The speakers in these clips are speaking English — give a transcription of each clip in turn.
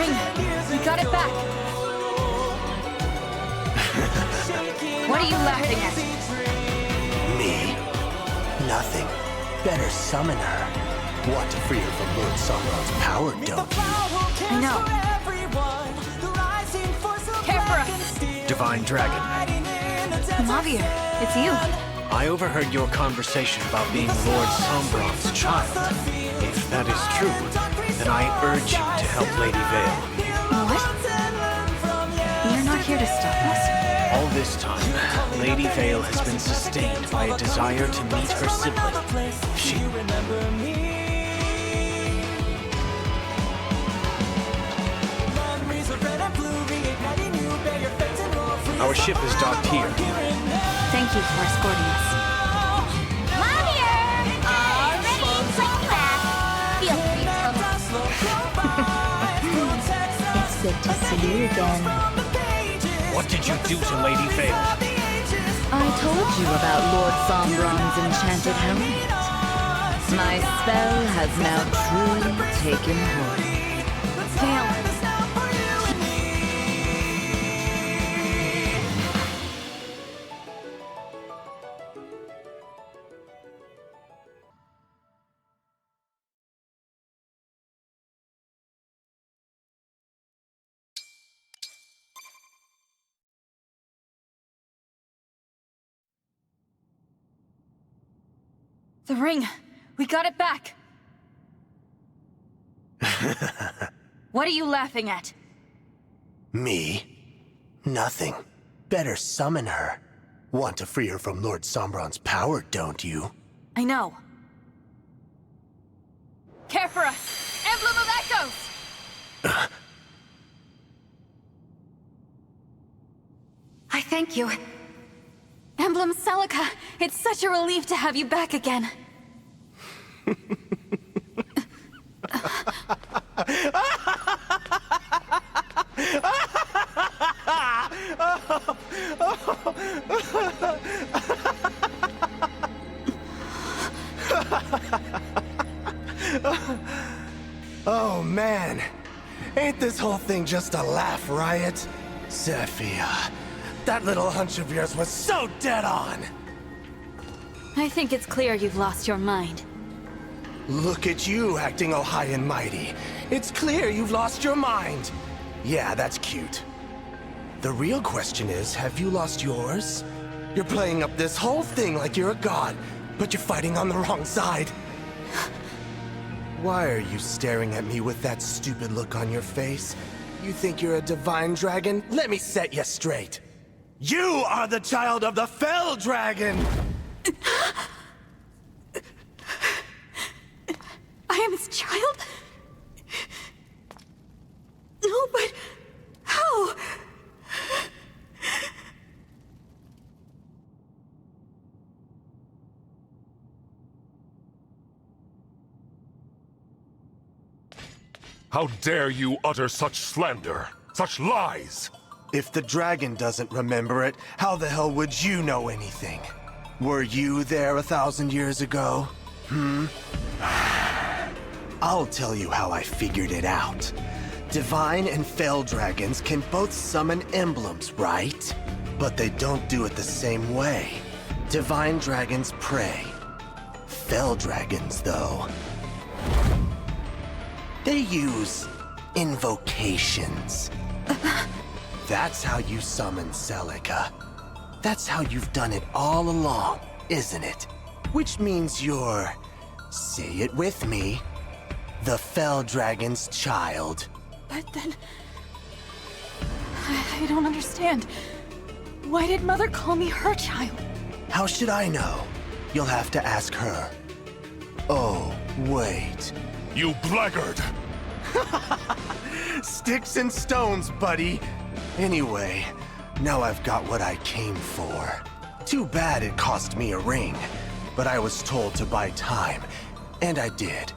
ring! We got it back! What are you laughing at? Me? Nothing. Better summon her. Want to free her from Lord Sombron's power, don't you? I know. Care for us! Divine Dragon. Mauvier, it's you. I overheard your conversation about being Lord Sombron's child. If that is true, then I urge you to help Lady Vale. What? You're not here to stop us? All this time, Lady Vale has been sustained by a desire to meet her sibling. Our ship is docked here. Thank you for escorting us. Mauvier! Already bring back. Feel free to It's good to see you again. What did you do to Lady Vale? I told you about Lord Sombron's enchanted helmet. My spell has now truly taken hold. Vale. The ring! We got it back! What are you laughing at? Me? Nothing. Better summon her. Want to free her from Lord Sombron's power, don't you? I know. Care for us! Emblem of Echoes! I thank you. Emblem Celica, it's such a relief to have you back again. Oh man, ain't this whole thing just a laugh riot? Zephyr, that little hunch of yours was so dead on! I think it's clear you've lost your mind. Look at you acting all high and mighty. It's clear you've lost your mind. Yeah, that's cute. The real question is, have you lost yours? You're playing up this whole thing like you're a god, but you're fighting on the wrong side. Why are you staring at me with that stupid look on your face? You think you're a divine dragon? Let me set you straight. You are the child of the Fell Dragon! I am his child? No, but how? How dare you utter such slander, such lies? If the dragon doesn't remember it, how the hell would you know anything? Were you there 1,000 years ago? I'll tell you how I figured it out. Divine and Fell Dragons can both summon emblems, right? But they don't do it the same way. Divine Dragons pray. Fell Dragons, though, they use invocations. That's how you summon Celica. That's how you've done it all along, isn't it? Which means you're, say it with me, the Fell Dragon's child. But then... I don't understand. Why did Mother call me her child? How should I know? You'll have to ask her. Oh, wait. You blackguard! Sticks and stones, buddy. Anyway, now I've got what I came for. Too bad it cost me a ring, but I was told to buy time, and I did.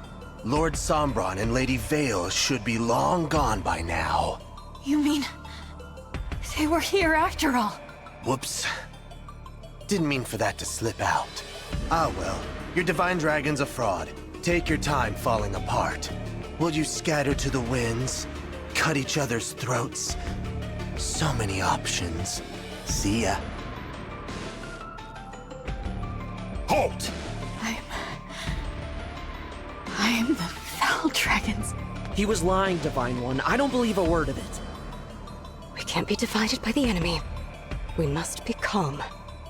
Lord Sombron and Lady Vale should be long gone by now. You mean... they were here after all? Whoops. Didn't mean for that to slip out. Ah well, your Divine Dragon's a fraud. Take your time falling apart. Will you scatter to the winds? cut each other's throats. So many options. See ya. Halt! I am the Fell Dragons. He was lying, Divine One. I don't believe a word of it. We can't be divided by the enemy. We must be calm.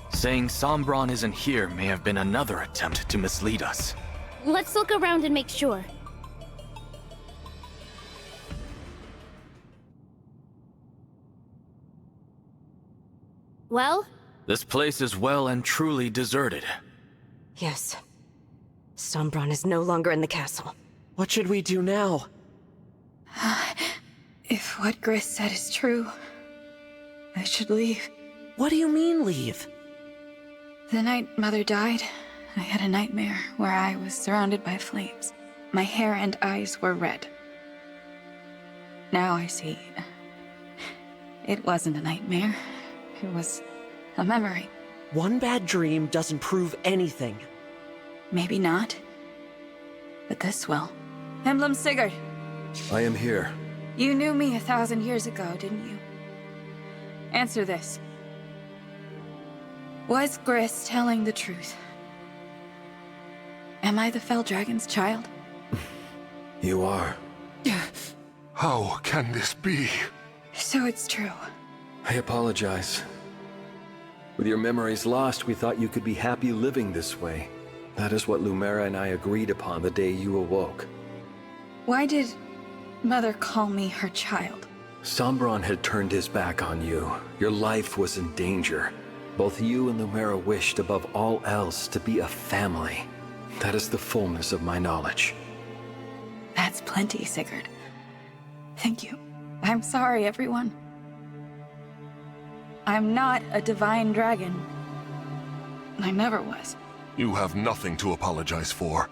Saying Sombron isn't here may have been another attempt to mislead us. Let's look around and make sure. Well? This place is well and truly deserted. Yes. Sombron is no longer in the castle. What should we do now? If what Gris said is true, I should leave. What do you mean, leave? The night Mother died, I had a nightmare where I was surrounded by flames. My hair and eyes were red. Now I see. It wasn't a nightmare. It was a memory. One bad dream doesn't prove anything. Maybe not. But this will. Emblem Sigurd, I am here. you knew me 1,000 years ago, didn't you? Answer this. Was Gris telling the truth? Am I the Fell Dragon's child? You are. How can this be? So it's true. I apologize. With your memories lost, we thought you could be happy living this way. That is what Lumera and I agreed upon the day you awoke. Why did Mother call me her child? Sombron had turned his back on you. Your life was in danger. Both you and Lumera wished above all else to be a family. That is the fullness of my knowledge. That's plenty, Sigurd. Thank you. I'm sorry, everyone. I'm not a divine dragon. I never was. You have nothing to apologize for.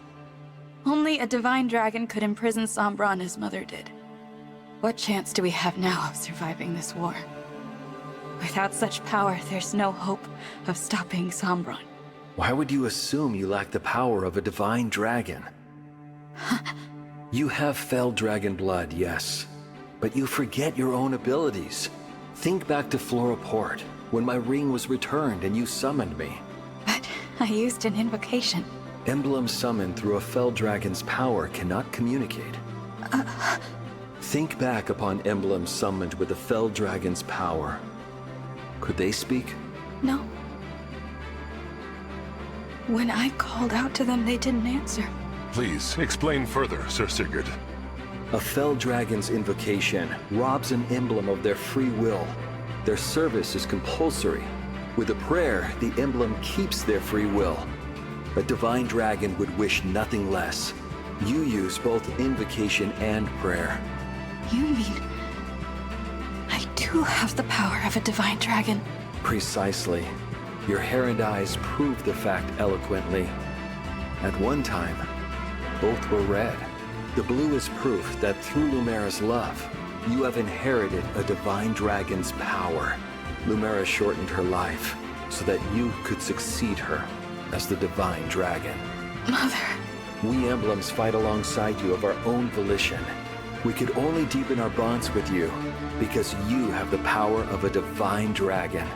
Only a divine dragon could imprison Sombron as Mother did. What chance do we have now of surviving this war? Without such power, there's no hope of stopping Sombron. Why would you assume you lack the power of a divine dragon? You have fell dragon blood, yes. But you forget your own abilities. Think back to Flora Port, when my ring was returned and you summoned me. But I used an invocation. Emblems summoned through a fell dragon's power cannot communicate. Think back upon emblems summoned with the fell dragon's power. Could they speak? No. When I called out to them, they didn't answer. Please, explain further, Sir Sigurd. A fell dragon's invocation robs an emblem of their free will. Their service is compulsory. With a prayer, the emblem keeps their free will. A divine dragon would wish nothing less. You use both invocation and prayer. You mean I do have the power of a divine dragon? Precisely. Your hair and eyes prove the fact eloquently. At one time, both were red. The blue is proof that through Lumera's love, you have inherited a divine dragon's power. Lumera shortened her life so that you could succeed her as the divine dragon. Mother. We emblems fight alongside you of our own volition. We could only deepen our bonds with you because you have the power of a divine dragon.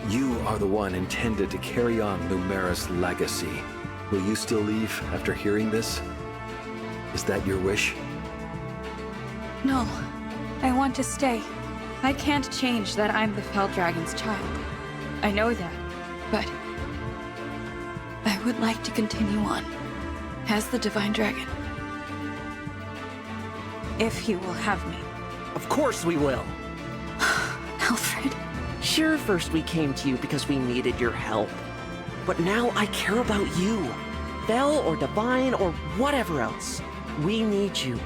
You are the one intended to carry on Lumera's legacy. Will you still leave after hearing this? Is that your wish? No. I want to stay. I can't change that I'm the Fell Dragon's child. I know that, but I would like to continue on as the Divine Dragon. If you will have me. Of course we will. Alfred. Sure, first we came to you because we needed your help. But now I care about you. Fell or divine or whatever else. We need you.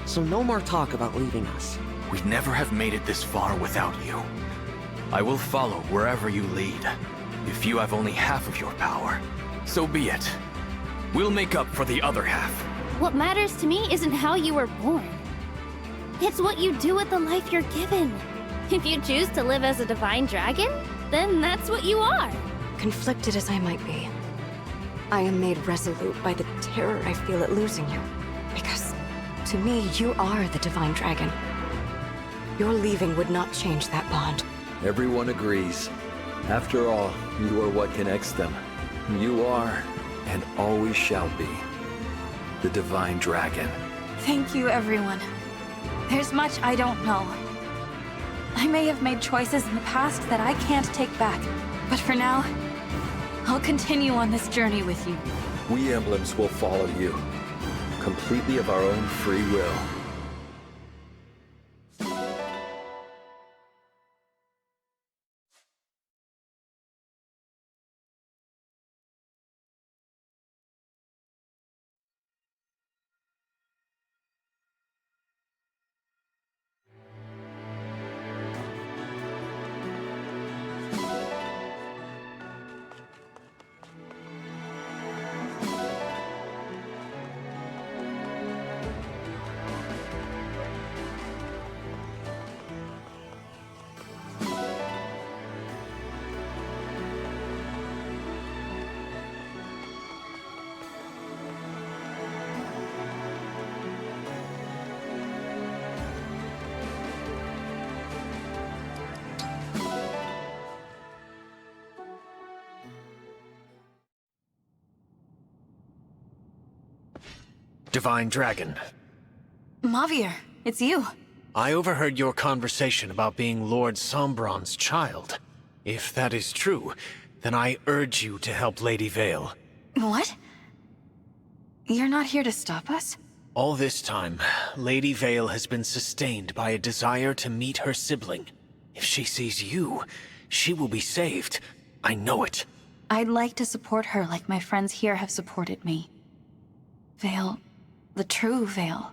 So no more talk about leaving us. We'd never have made it this far without you. I will follow wherever you lead. If you have only half of your power, so be it. We'll make up for the other half. What matters to me isn't how you were born. It's what you do with the life you're given. If you choose to live as a divine dragon, then that's what you are. Conflicted as I might be, I am made resolute by the terror I feel at losing you. Because To me, you are the Divine Dragon. Your leaving would not change that bond. Everyone agrees. After all, you are what connects them. You are, and always shall be, the Divine Dragon. Thank you, everyone. There's much I don't know. I may have made choices in the past that I can't take back, but for now, I'll continue on this journey with you. We emblems will follow you, completely of our own free will. Divine Dragon, Mauvier, it's you. I overheard your conversation about being Lord Sombron's child. If that is true, then I urge you to help Lady Vale. What? You're not here to stop us? All this time, Lady Vale has been sustained by a desire to meet her sibling. If she sees you, she will be saved. I know it. I'd like to support her like my friends here have supported me. Vale, the true Vale,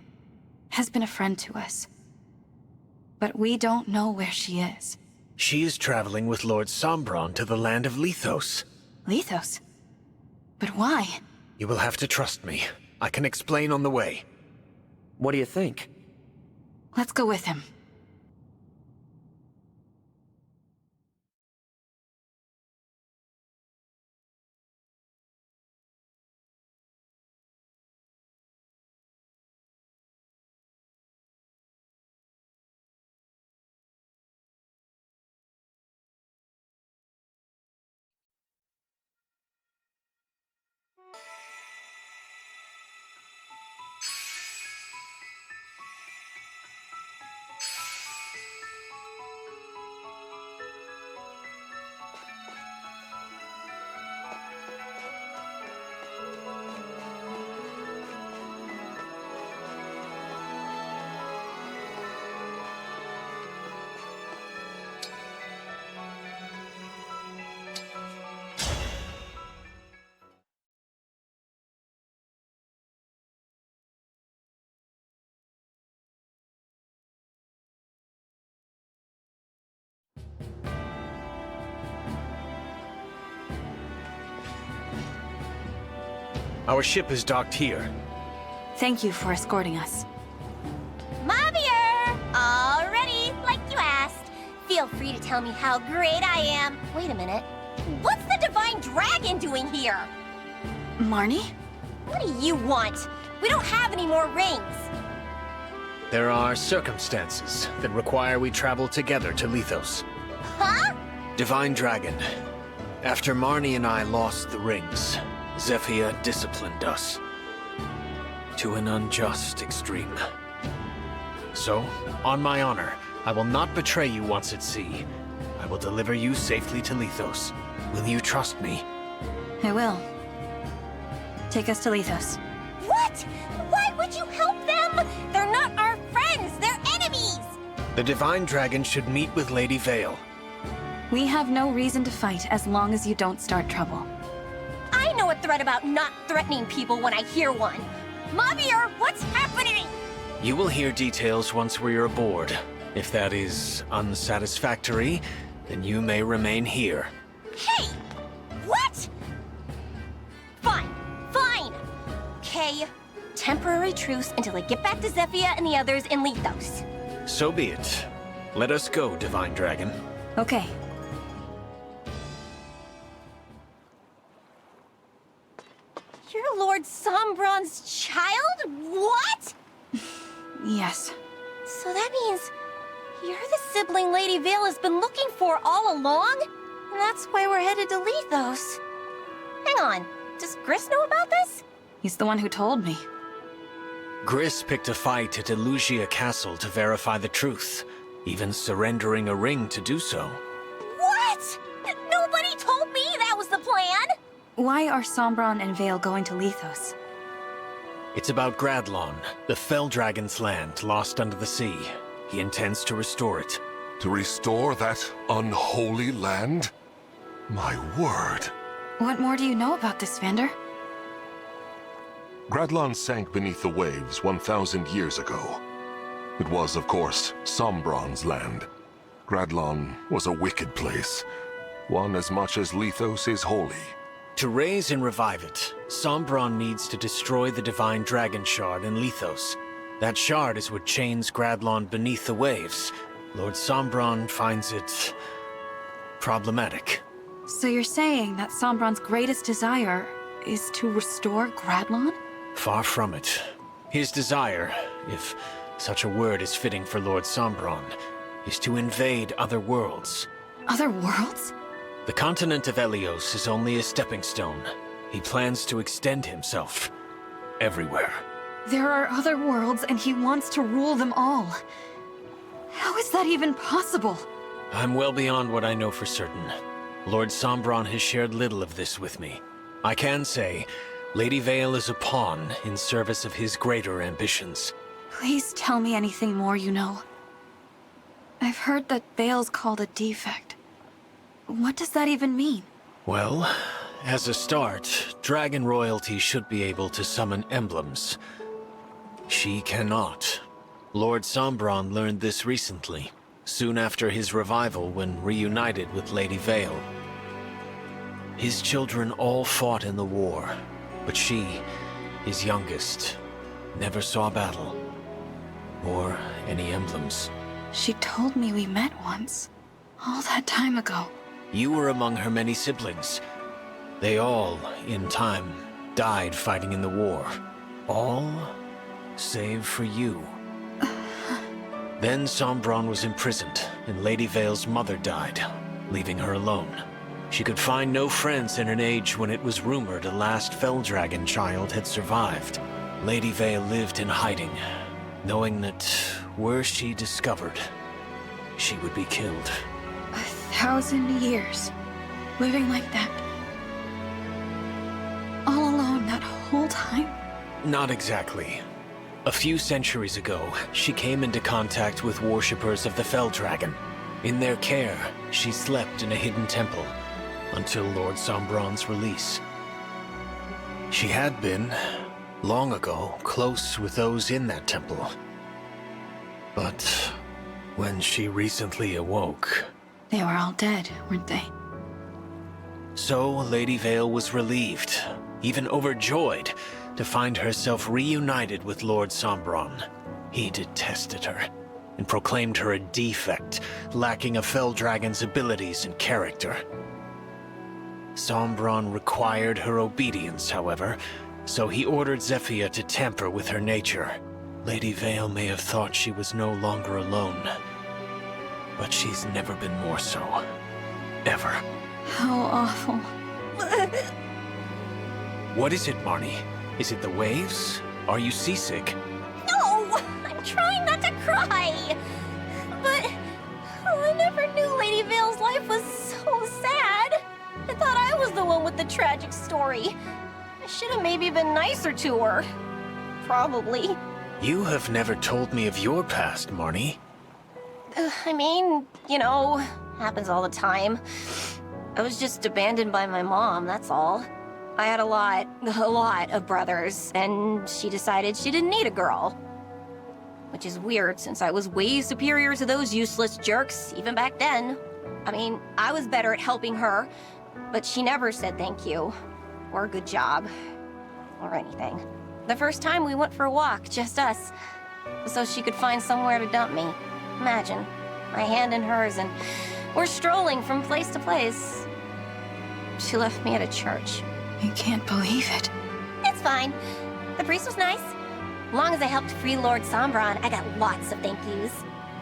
has been a friend to us. But we don't know where she is. She is traveling with Lord Sombron to the land of Lethos. Lethos? But why? You will have to trust me. I can explain on the way. What do you think? Let's go with him. Our ship is docked here. Thank you for escorting us. Mauvier! All ready, like you asked. Feel free to tell me how great I am. Wait a minute. What's the Divine Dragon doing here? Marnie? What do you want? We don't have any more rings. There are circumstances that require we travel together to Lethos. Huh? Divine Dragon, after Marnie and I lost the rings, Zephyr disciplined us to an unjust extreme. So, on my honor, I will not betray you once at sea. I will deliver you safely to Lethos. Will you trust me? I will. Take us to Lethos. What? Why would you help them? They're not our friends, they're enemies! The Divine Dragon should meet with Lady Vale. We have no reason to fight as long as you don't start trouble. I know a threat about not threatening people when I hear one. Mauvier, what's happening? You will hear details once we're aboard. If that is unsatisfactory, then you may remain here. Hey! What? Fine, fine. Okay, temporary truce until I get back to Zephyr and the others in Lethos. So be it. Let us go, Divine Dragon. Okay. You're Lord Sombron's child? What? Yes. So that means you're the sibling Lady Vale has been looking for all along? And that's why we're headed to Lethos. Hang on, does Gris know about this? He's the one who told me. Gris picked a fight at Elugia Castle to verify the truth, even surrendering a ring to do so. What? Nobody told me that was the plan! Why are Sombron and Vale going to Lethos? It's about Gradlon, the Fell Dragon's land lost under the sea. He intends to restore it. To restore that unholy land? My word. What more do you know about this, Vander? Gradlon sank beneath the waves 1,000 years ago. It was, of course, Sombron's land. Gradlon was a wicked place, one as much as Lethos is holy. To raise and revive it, Sombron needs to destroy the Divine Dragon Shard in Lethos. That shard is what chains Gradlon beneath the waves. Lord Sombron finds it problematic. So you're saying that Sombron's greatest desire is to restore Gradlon? Far from it. His desire, if such a word is fitting for Lord Sombron, is to invade other worlds. Other worlds? The continent of Elios is only a stepping stone. He plans to extend himself everywhere. There are other worlds and he wants to rule them all. How is that even possible? I'm well beyond what I know for certain. Lord Sombron has shared little of this with me. I can say, Lady Vale is a pawn in service of his greater ambitions. Please tell me anything more you know. I've heard that Vale's called a defect. What does that even mean? Well, as a start, dragon royalty should be able to summon emblems. She cannot. Lord Sombron learned this recently, soon after his revival when reunited with Lady Vale. His children all fought in the war, but she, his youngest, never saw battle, or any emblems. She told me we met once, all that time ago. You were among her many siblings. They all, in time, died fighting in the war. All save for you. Then Sombron was imprisoned, and Lady Vale's mother died, leaving her alone. She could find no friends in an age when it was rumored a last Fell Dragon child had survived. Lady Vale lived in hiding, knowing that were she discovered, she would be killed. 1,000 years, living like that. All alone that whole time? Not exactly. A few centuries ago, she came into contact with worshippers of the Fell Dragon. In their care, she slept in a hidden temple until Lord Sombron's release. She had been, long ago, close with those in that temple. But when she recently awoke... They were all dead, weren't they? So Lady Vale was relieved, even overjoyed, to find herself reunited with Lord Sombron. He detested her, and proclaimed her a defect, lacking a Fell Dragon's abilities and character. Sombron required her obedience, however, so he ordered Zephyr to tamper with her nature. Lady Vale may have thought she was no longer alone, but she's never been more so. Ever. How awful. What is it, Marnie? Is it the waves? Are you seasick? No! I'm trying not to cry! But I never knew Lady Vale's life was so sad. I thought I was the one with the tragic story. I should have maybe been nicer to her. Probably. You have never told me of your past, Marnie. I mean, you know, happens all the time. I was just abandoned by my mom, that's all. I had a lot of brothers, and she decided she didn't need a girl. Which is weird, since I was way superior to those useless jerks, even back then. I mean, I was better at helping her, but she never said thank you, or good job, or anything. The first time we went for a walk, just us, so she could find somewhere to dump me. Imagine, my hand in hers, and we're strolling from place to place. She left me at a church. I can't believe it. It's fine. The priest was nice. As long as I helped free Lord Sombron, I got lots of thank yous.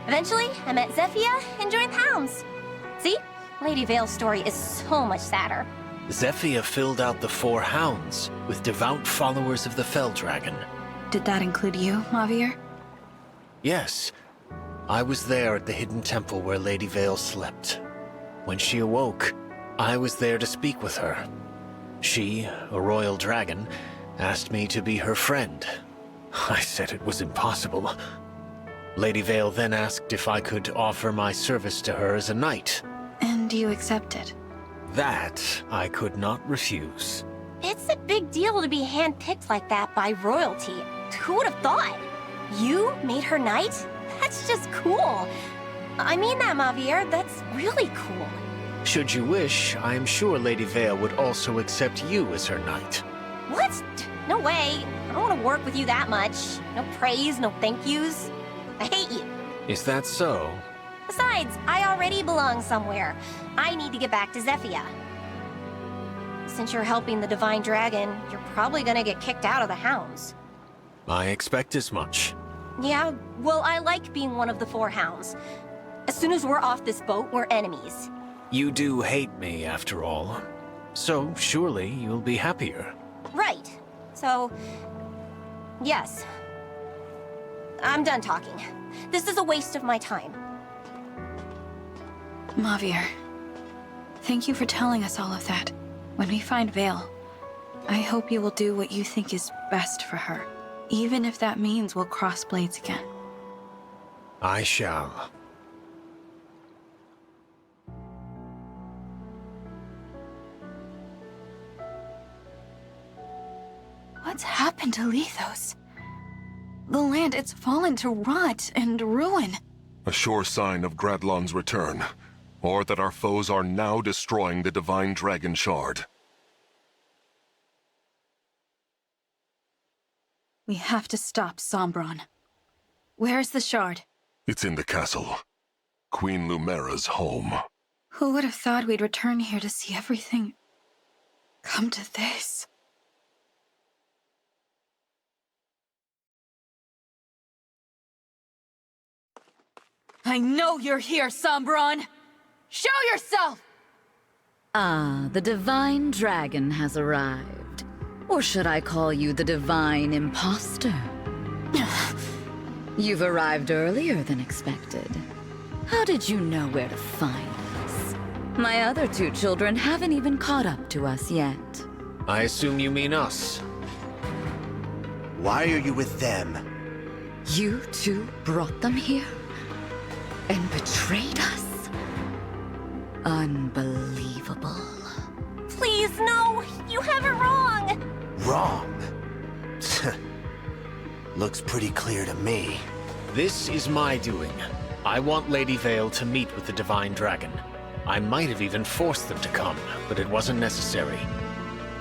Eventually, I met Zephyia and joined the Hounds. See? Lady Vale's story is so much sadder. Zephyia filled out the 4 hounds with devout followers of the Fell Dragon. Did that include you, Mauvier? Yes. I was there at the hidden temple where Lady Vale slept. When she awoke, I was there to speak with her. She, a royal dragon, asked me to be her friend. I said it was impossible. Lady Vale then asked if I could offer my service to her as a knight. And you accepted? That I could not refuse. It's a big deal to be handpicked like that by royalty. Who would have thought? You made her knight? That's just cool. I mean that, Mauvier. That's really cool. Should you wish, I am sure Lady Vale would also accept you as her knight. What? No way. I don't want to work with you that much. No praise, no thank yous. I hate you. Is that so? Besides, I already belong somewhere. I need to get back to Zephyia. Since you're helping the Divine Dragon, you're probably gonna get kicked out of the Hounds. I expect as much. Yeah, well, I like being one of the 4 Hounds. As soon as we're off this boat, we're enemies. You do hate me, after all. So surely you'll be happier. Right. So, yes. I'm done talking. This is a waste of my time. Mauvier, thank you for telling us all of that. When we find Vale, I hope you will do what you think is best for her, even if that means we'll cross blades again. I shall. What's happened to Lethos? The land, it's fallen to rot and ruin. A sure sign of Gradlon's return, or that our foes are now destroying the Divine Dragon Shard. We have to stop Sombron. Where's the shard? It's in the castle. Queen Lumera's home. Who would have thought we'd return here to see everything come to this? I know you're here, Sombron! Show yourself! Ah, the Divine Dragon has arrived. Or should I call you the Divine Imposter? You've arrived earlier than expected. How did you know where to find us? My other 2 children haven't even caught up to us yet. I assume you mean us. Why are you with them? You 2 brought them here? And betrayed us? Unbelievable. Please, no! You have it wrong! Wrong? Looks pretty clear to me. This is my doing. I want Lady Vale to meet with the Divine Dragon. I might have even forced them to come, but it wasn't necessary.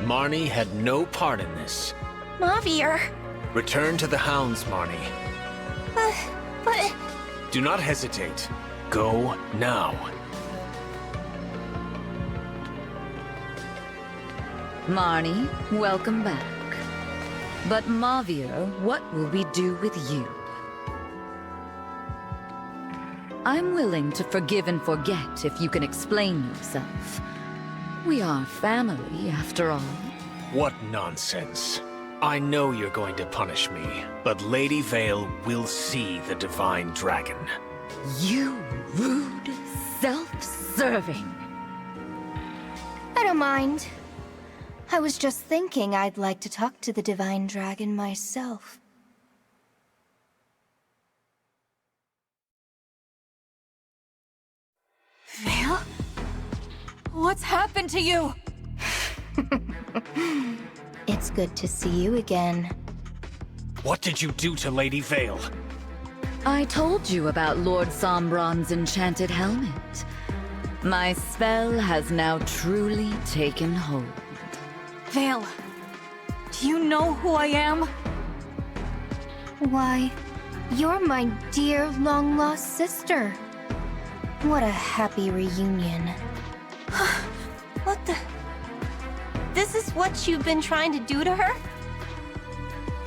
Marnie had no part in this. Mauvier. Return to the Hounds, Marnie. But... Do not hesitate. Go now. Marnie, welcome back. But Mauvier, what will we do with you? I'm willing to forgive and forget if you can explain yourself. We are family, after all. What nonsense. I know you're going to punish me, but Lady Vale will see the Divine Dragon. You rude, self-serving. I don't mind. I was just thinking I'd like to talk to the Divine Dragon myself. Vale? What's happened to you? It's good to see you again. What did you do to Lady Vale? I told you about Lord Sombron's enchanted helmet. My spell has now truly taken hold. Vale, do you know who I am? Why, you're my dear long-lost sister. What a happy reunion. What the... This is what you've been trying to do to her?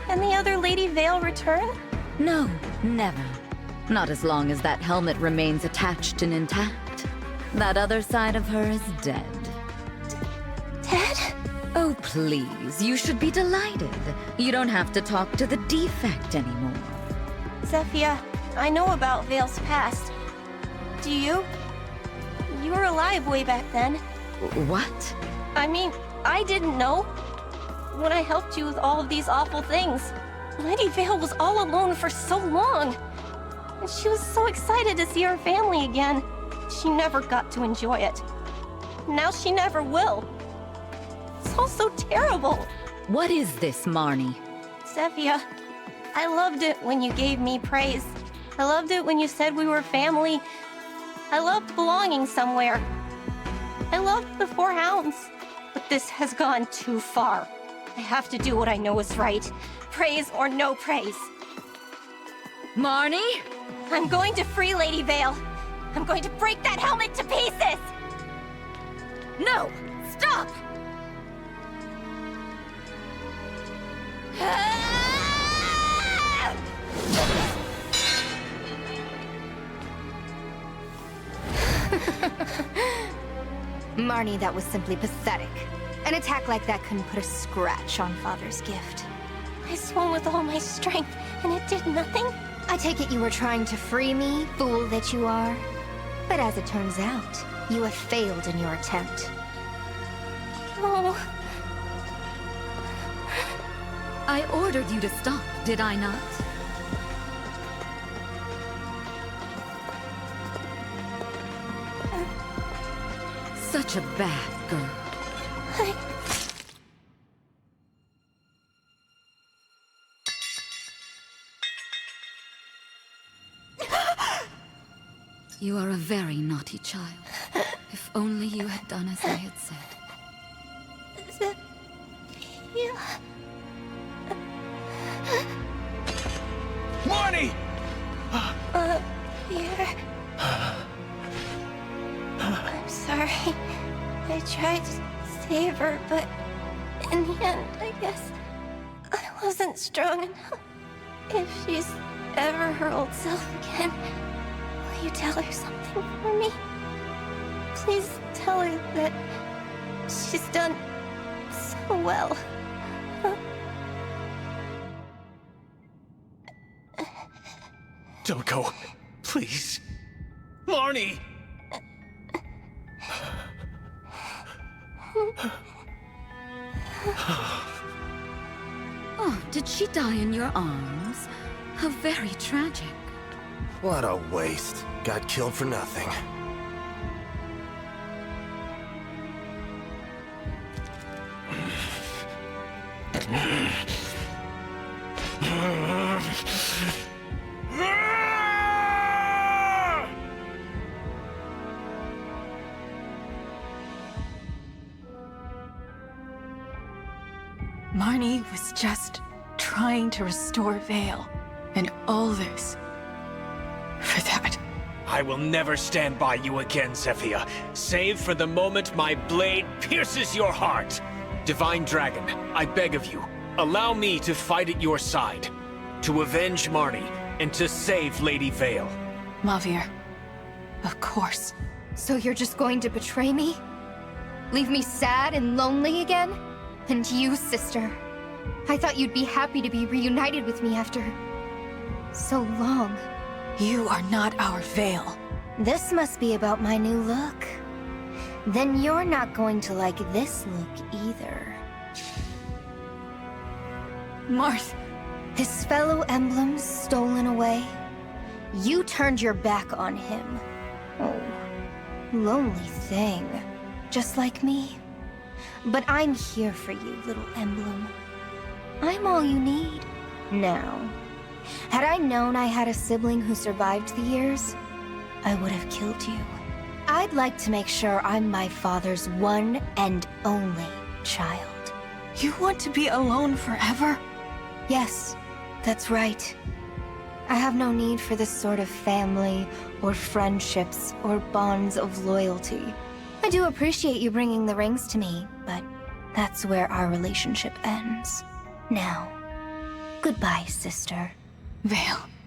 Can the other Lady Vale return? No, never. Not as long as that helmet remains attached and intact. That other side of her is dead. Dead? Oh, please, you should be delighted. You don't have to talk to the defect anymore. Zephyr, I know about Vale's past. Do you? You were alive way back then. What? I mean, I didn't know. When I helped you with all of these awful things, Lady Vale was all alone for so long. And she was so excited to see her family again. She never got to enjoy it. Now she never will. It's all so terrible. What is this, Marnie? Zephyr, I loved it when you gave me praise. I loved it when you said we were family. I loved belonging somewhere. I loved the Four Hounds. But this has gone too far. I have to do what I know is right. Praise or no praise. Marnie? I'm going to free Lady Vale. I'm going to break that helmet to pieces! No! Stop! Marnie, that was simply pathetic. An attack like that couldn't put a scratch on Father's gift. I swung with all my strength, and it did nothing? I take it you were trying to free me, fool that you are. But as it turns out, you have failed in your attempt. Oh. I ordered you to stop, did I not? Such a bad girl. You are a very naughty child. If only you had done as I had said. Marnie! Here. I'm sorry. I tried to save her, but in the end, I guess I wasn't strong enough. If she's ever her old self again, will you tell her something for me? Please tell her that she's done so well. Don't go. Please. Marnie! Oh, did she die in your arms? How very tragic. What a waste. Got killed for nothing. Marnie was just trying to restore Vale, and all this for that. I will never stand by you again, Zephyr, save for the moment my blade pierces your heart. Divine Dragon, I beg of you, allow me to fight at your side, to avenge Marnie, and to save Lady Vale. Mauvier, of course. So you're just going to betray me? Leave me sad and lonely again? And you, sister. I thought you'd be happy to be reunited with me after so long. You are not our Vale. This must be about my new look. Then you're not going to like this look either. Marth. His fellow emblems stolen away. You turned your back on him. Oh, lonely thing. Just like me. But I'm here for you, little emblem. I'm all you need. Now, had I known I had a sibling who survived the years, I would have killed you. I'd like to make sure I'm my father's one and only child. You want to be alone forever? Yes, that's right. I have no need for this sort of family, or friendships, or bonds of loyalty. I do appreciate you bringing the rings to me, but that's where our relationship ends. Now, Goodbye, sister. Vale.